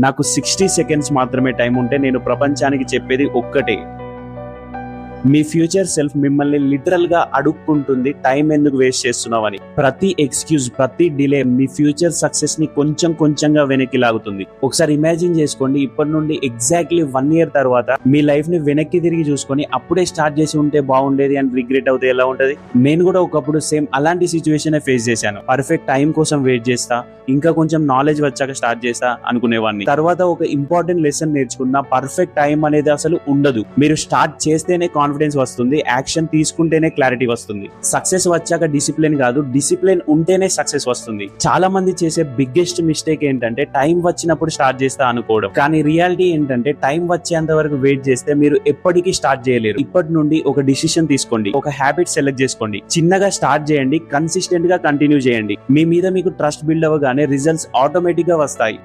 నాకు 60 సెకండ్స్ మాత్రమే టైం ఉంటే నేను ప్రపంచానికి చెప్పేది ఒక్కటే, మీ ఫ్యూచర్ సెల్ఫ్ మిమ్మల్ని లిటరల్ గా అడుక్కుంటుంది టైం ఎందుకు వేస్ట్ చేస్తున్నావు అని. ప్రతి ఎక్స్క్యూజ్, ప్రతి డిలే మీ ఫ్యూచర్ సక్సెస్ ని కొంచెం కొంచెంగా వెనక్కి లాగుతుంది. ఒకసారి ఇమాజిన్ చేసుకోండి, ఇప్పటి నుండి ఎగ్జాక్ట్లీ 1 year తర్వాత మీ లైఫ్ ని వెనక్కి తిరిగి చూసుకొని అప్పుడే స్టార్ట్ చేసి ఉంటే బాగుండేది అని రిగ్రెట్ అవుతే ఎలా ఉంటది? నేను కూడా ఒకప్పుడు సేమ్ అలాంటి సిచ్యువేషన్ ఫేస్ చేశాను. పర్ఫెక్ట్ టైం కోసం వెయిట్ చేస్తా, ఇంకా కొంచెం నాలెడ్జ్ వచ్చాక స్టార్ట్ చేస్తా అనుకునేవాడిని. తర్వాత ఒక ఇంపార్టెంట్ లెసన్ నేర్చుకున్న, పర్ఫెక్ట్ టైం అనేది అసలు ఉండదు. మీరు స్టార్ట్ చేస్తేనే కాన్ఫిడెన్స్ వస్తుంది, యాక్షన్ తీసుకుంటేనే క్లారిటీ వస్తుంది. సక్సెస్ వచ్చాక డిసిప్లిన్ కాదు, డిసిప్లిన్ ఉంటేనే సక్సెస్ వస్తుంది. చాలా మంది చేసే బిగ్గెస్ట్ మిస్టేక్ ఏంటంటే టైం వచ్చినప్పుడు స్టార్ట్ చేస్తా అనుకోవడం. కానీ రియాలిటీ ఏంటంటే టైం వచ్చేంత వరకు వెయిట్ చేస్తే మీరు ఎప్పటికీ స్టార్ట్ చేయలేరు. ఇప్పటి నుండి ఒక డిసిషన్ తీసుకోండి, ఒక హ్యాబిట్ సెలెక్ట్ చేసుకోండి, చిన్నగా స్టార్ట్ చేయండి, కన్సిస్టెంట్ గా కంటిన్యూ చేయండి. మీ మీద మీకు ట్రస్ట్ బిల్డ్ అవ్వగానే రిజల్ట్స్ ఆటోమేటిక్ గా వస్తాయి.